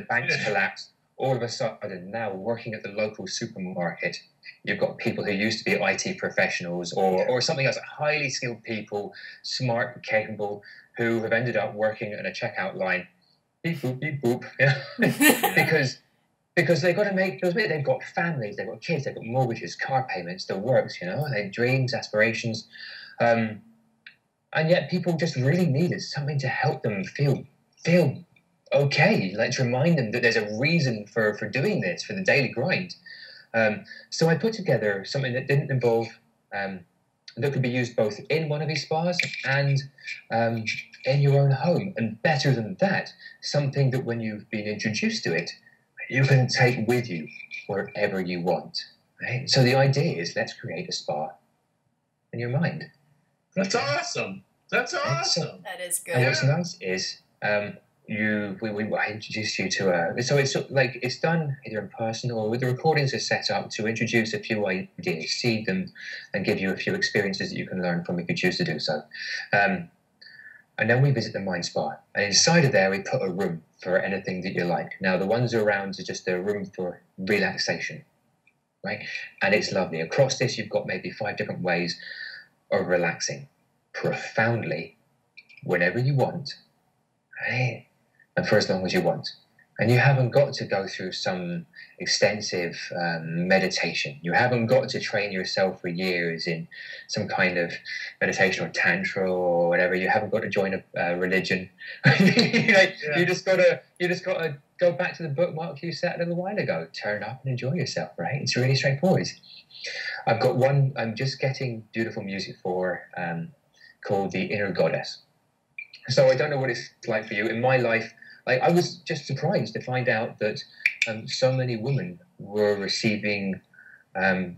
banks collapsed, all of a sudden now working at the local supermarket, you've got people who used to be IT professionals or something else, highly skilled people, smart, capable, who have ended up working at a checkout line, beep, boop, beep, boop, because they've got to make those. They've got families, they've got kids, they've got mortgages, car payments, the works, you know, they dreams, aspirations, and yet people just really needed something to help them feel okay, like to remind them that there's a reason for doing this, for the daily grind. So I put together something that didn't involve, that could be used both in one of these spas and in your own home. And better than that, something that when you've been introduced to it, you can take with you wherever you want. Right? So the idea is, let's create a spa in your mind. That's awesome. That's awesome. That is good. And what's nice is, I introduced you to so it's like it's done either in person or with the recordings are set up to introduce a few ideas, seed them, and give you a few experiences that you can learn from if you choose to do so. And then we visit the Mind Spa, and inside of there we put a room for anything that you like. Now the ones around are just a room for relaxation, right? And it's lovely. Across this you've got maybe 5 different ways of relaxing profoundly whenever you want, right? And for as long as you want. And you haven't got to go through some extensive meditation. You haven't got to train yourself for years in some kind of meditation or tantra or whatever. You haven't got to join a religion. You just got to go back to the bookmark you set a little while ago. Turn up and enjoy yourself, right? It's really straightforward. I've got one I'm just getting beautiful music for called The Inner Goddess. So I don't know what it's like for you. In my life, I was just surprised to find out that so many women were receiving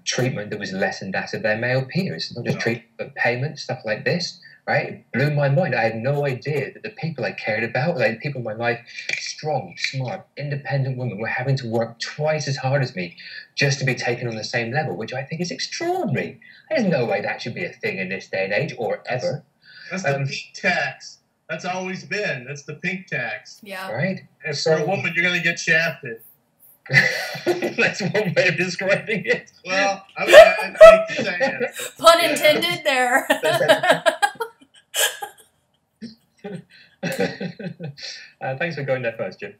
treatment that was less than that of their male peers. Not just treatment, but payment, stuff like this, right? It blew my mind. I had no idea that the people I cared about, like people in my life, strong, smart, independent women, were having to work twice as hard as me just to be taken on the same level, which I think is extraordinary. There's no way that should be a thing in this day and age, or ever. That's the pink tax. That's always been. That's the pink tax. Yeah. Right? And for a woman, you're going to get shafted. That's one way of describing it. Well, I hate to say it. Pun intended there. Thanks for going there first, Jim.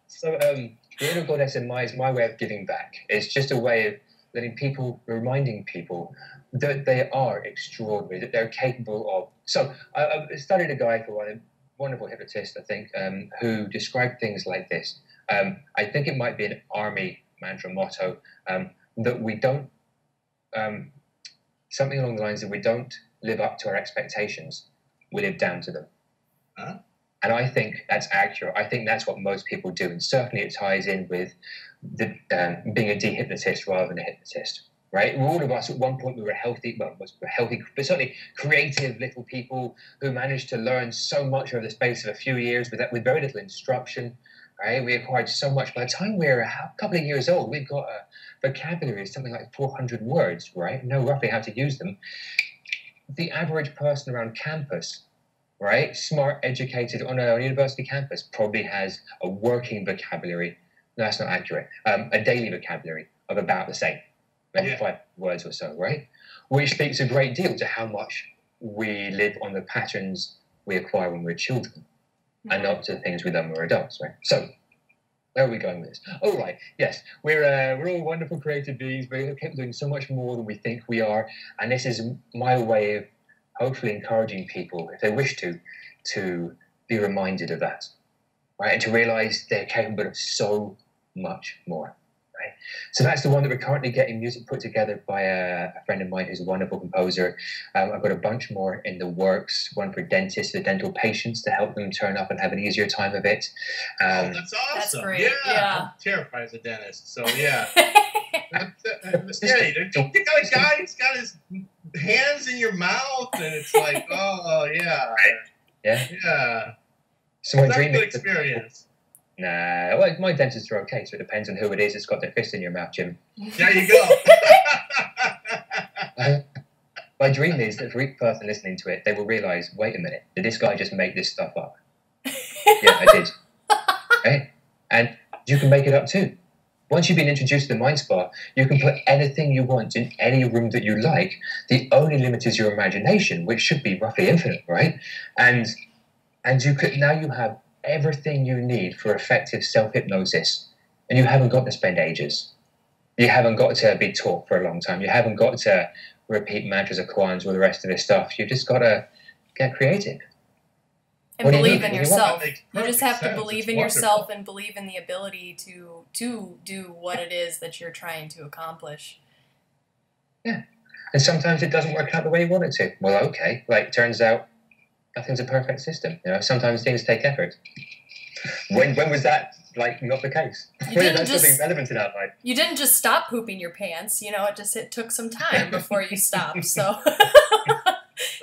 So, the Inner Goddess is my way of giving back. It's just a way of reminding people that they are extraordinary, that they're capable of. So I studied a guy for a wonderful hypnotist, I think, who described things like this. I think it might be an army mantra, motto, that we don't, something along the lines of we don't live up to our expectations, we live down to them. Huh? And I think that's accurate. I think that's what most people do. And certainly it ties in with the, being a dehypnotist rather than a hypnotist, right? All of us at one point, we were healthy, well, we're healthy, but certainly creative little people who managed to learn so much over the space of a few years with very little instruction, right? We acquired so much. By the time we're a couple of years old, we've got a vocabulary of something like 400 words, right? Know roughly how to use them. The average person around campus, right, smart, educated on a university campus, probably has a working vocabulary. No, that's not accurate. A daily vocabulary of about the same, maybe 5 words or so, right? Which speaks a great deal to how much we live on the patterns we acquire when we're children, and not to the things we learn when we're adults, right? So, where are we going with this? Oh, right, yes, we're all wonderful creative beings. We're capable of doing so much more than we think we are, and this is my way of hopefully encouraging people, if they wish to be reminded of that, right? And to realize they're capable of so much more, right? So that's the one that we're currently getting music put together by a friend of mine who's a wonderful composer. I've got a bunch more in the works, one for dentists, the dental patients, to help them turn up and have an easier time of it. That's awesome. That's great. Yeah. I'm terrified as a dentist, so yeah. Yeah, you got a guy who's got his hands in your mouth, and it's like, oh, yeah. Right. Yeah. Yeah. So my That's dream a good is experience. Nah, well, my dentists are okay, so it depends on who it is that's got their fist in your mouth, Jim. There you go. My dream is that for each person listening to it, they will realise, wait a minute, did this guy just make this stuff up? Yeah, I did. Right? And you can make it up too. Once you've been introduced to the Mind Spa, you can put anything you want in any room that you like. The only limit is your imagination, which should be roughly infinite, right? And you could now you have everything you need for effective self-hypnosis, and you haven't got to spend ages. You haven't got to be taught for a long time. You haven't got to repeat mantras or koans or the rest of this stuff. You've just got to get creative. And believe in yourself. You just have to believe in yourself and believe in the ability to do what it is that you're trying to accomplish. Yeah. And sometimes it doesn't work out the way you want it to. Well, okay. Like, turns out nothing's a perfect system. You know, sometimes things take effort. When was that, like, not the case? When is something relevant in our life? You didn't just stop pooping your pants. You know, it took some time before you stopped. So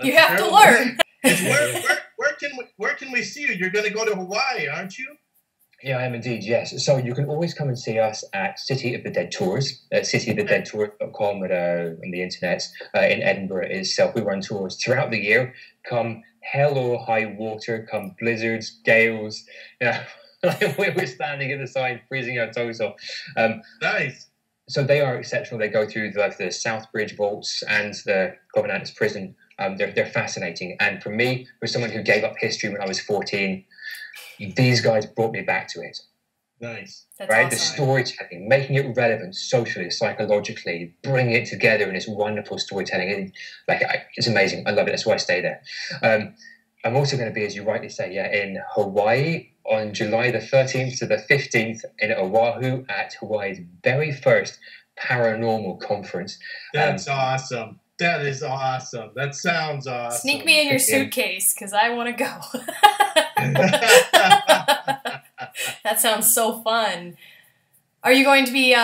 you have to learn. Where can we see you? You're going to go to Hawaii, aren't you? Yeah, I am indeed, yes. So you can always come and see us at City of the Dead Tours, at cityofthedeadtours.com on the internet. In Edinburgh itself, we run tours throughout the year. Come hell or high water, come blizzards, gales. Yeah, we're standing at the side, freezing our toes off. Nice. So they are exceptional. They go through the Southbridge vaults and the Covenant's prison. They're fascinating. And for me, for someone who gave up history when I was 14, these guys brought me back to it. Nice. That's right? awesome. The storytelling, making it relevant socially, psychologically, bringing it together in this wonderful storytelling. It's amazing. I love it. That's why I stay there. I'm also going to be, as you rightly say, in Hawaii on July the 13th to the 15th in Oahu at Hawaii's very first paranormal conference. That's awesome. That is awesome. That sounds awesome. Sneak me in your suitcase, because I want to go. That sounds so fun. Are you going to be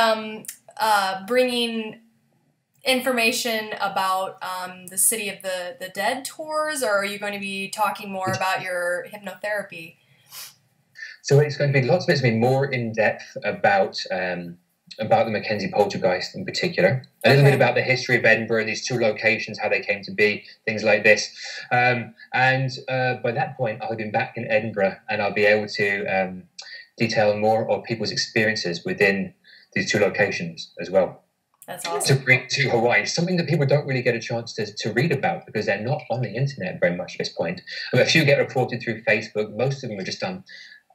bringing information about the City of the Dead tours, or are you going to be talking more about your hypnotherapy? So it's going to be lots of it's going to be more in depth about the Mackenzie poltergeist in particular, a little bit about the history of Edinburgh, these two locations, how they came to be, things like this. And by that point, I'll have been back in Edinburgh, and I'll be able to detail more of people's experiences within these two locations as well. That's awesome. To bring to Hawaii, something that people don't really get a chance to read about because they're not on the internet very much at this point. I mean, a few get reported through Facebook. Most of them are just done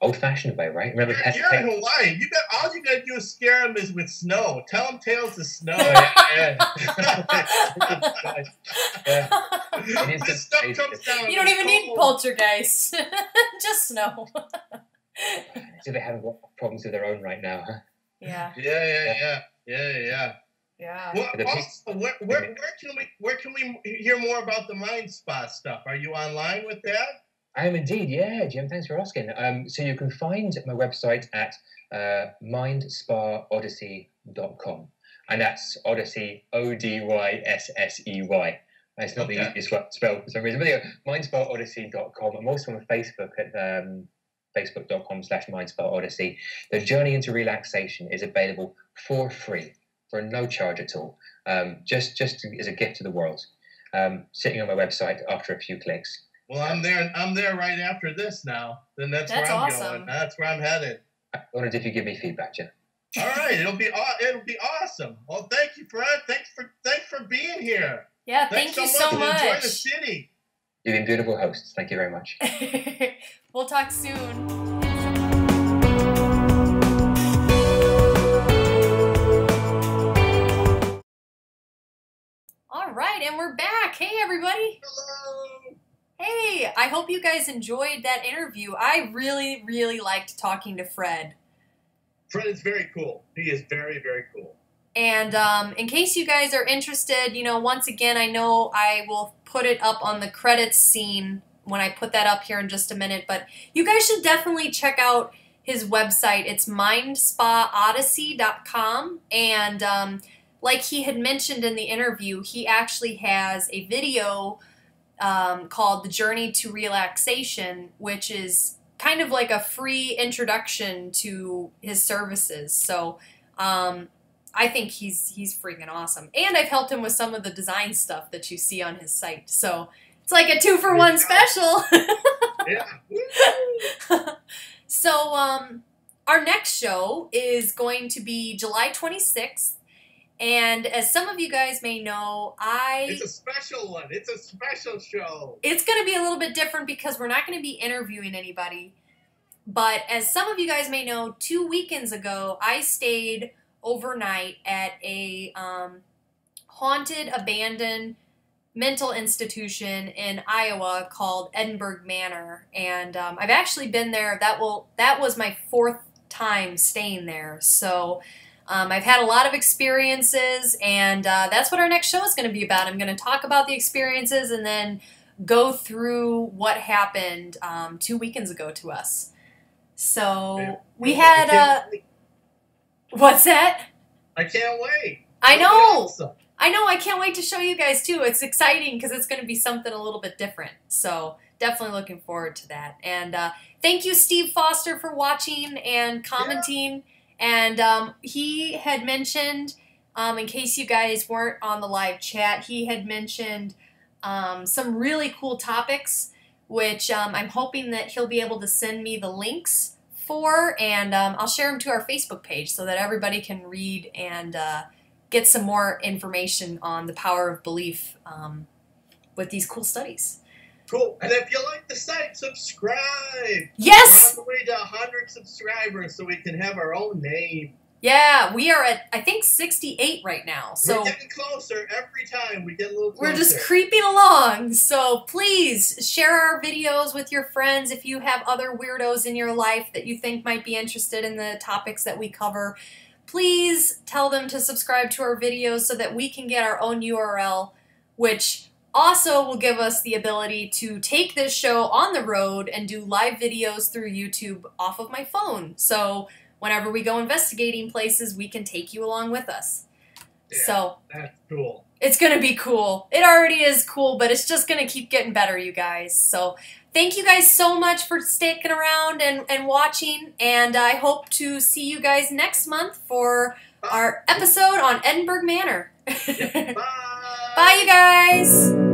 old-fashioned way, right? Remember, you're in Hawaii. All you gotta do is scare them is with snow. Tell them tales of snow. Yeah. The stuff comes down. You don't even need poltergeists. Just snow. So they have problems of their own right now, huh? Yeah. Yeah. Well, also, where can we hear more about the Mind Spa stuff? Are you online with that? I am indeed, yeah, Jim. Thanks for asking. So you can find my website at mindspaodyssey.com, and that's Odyssey, Odyssey. It's not the easiest one to spell for some reason. But yeah, mindspaodyssey.com. I'm also on Facebook at facebook.com/mindspaodyssey. The journey into relaxation is available for free, for no charge at all, just as a gift to the world. Sitting on my website after a few clicks. Well, I'm there right after this now. Then that's where I'm going. That's where I'm headed. I'm honored if you give me feedback, Jim. All right, it'll be awesome. Well, thank you, Fred. Thanks for being here. Yeah, thank you so much. Enjoy the city. You've been beautiful hosts. Thank you very much. We'll talk soon. All right, and we're back. Hey, everybody. Hello. Hey, I hope you guys enjoyed that interview. I really, really liked talking to Fred. Fred is very cool. He is very, very cool. And in case you guys are interested, once again, I know I will put it up on the credits scene when I put that up here in just a minute, but you guys should definitely check out his website. It's mindspaodyssey.com, and like he had mentioned in the interview, he actually has a video called The Journey to Relaxation, which is kind of like a free introduction to his services. So I think he's freaking awesome. And I've helped him with some of the design stuff that you see on his site. So it's like a 2-for-1 special. Yeah. So our next show is going to be July 26th. And as some of you guys may know, It's a special one. It's a special show. It's going to be a little bit different because we're not going to be interviewing anybody. But as some of you guys may know, 2 weekends ago, I stayed overnight at a haunted, abandoned mental institution in Iowa called Edinburgh Manor. And I've actually been there. That was my 4th time staying there. So I've had a lot of experiences, and that's what our next show is going to be about. I'm going to talk about the experiences and then go through what happened 2 weekends ago to us. So we had what's that? I can't wait. I know. Awesome. I know. I can't wait to show you guys too. It's exciting because it's going to be something a little bit different. So definitely looking forward to that. And thank you, Steve Foster, for watching and commenting. Yeah. And he had mentioned, in case you guys weren't on the live chat, he had mentioned some really cool topics, which I'm hoping that he'll be able to send me the links for, and I'll share them to our Facebook page so that everybody can read and get some more information on the power of belief with these cool studies. Cool. And if you like the site, subscribe. Yes! We're on the way to 100 subscribers so we can have our own name. Yeah, we are at, I think, 68 right now. So we're getting closer every time. We get a little closer. We're just creeping along. So please share our videos with your friends if you have other weirdos in your life that you think might be interested in the topics that we cover. Please tell them to subscribe to our videos so that we can get our own URL, which also will give us the ability to take this show on the road and do live videos through YouTube off of my phone. So whenever we go investigating places, we can take you along with us. Yeah, so that's cool. It's going to be cool. It already is cool, but it's just going to keep getting better, you guys. So thank you guys so much for sticking around and watching, and I hope to see you guys next month for our episode on Edinburgh Manor. Yep. Bye. Bye, you guys.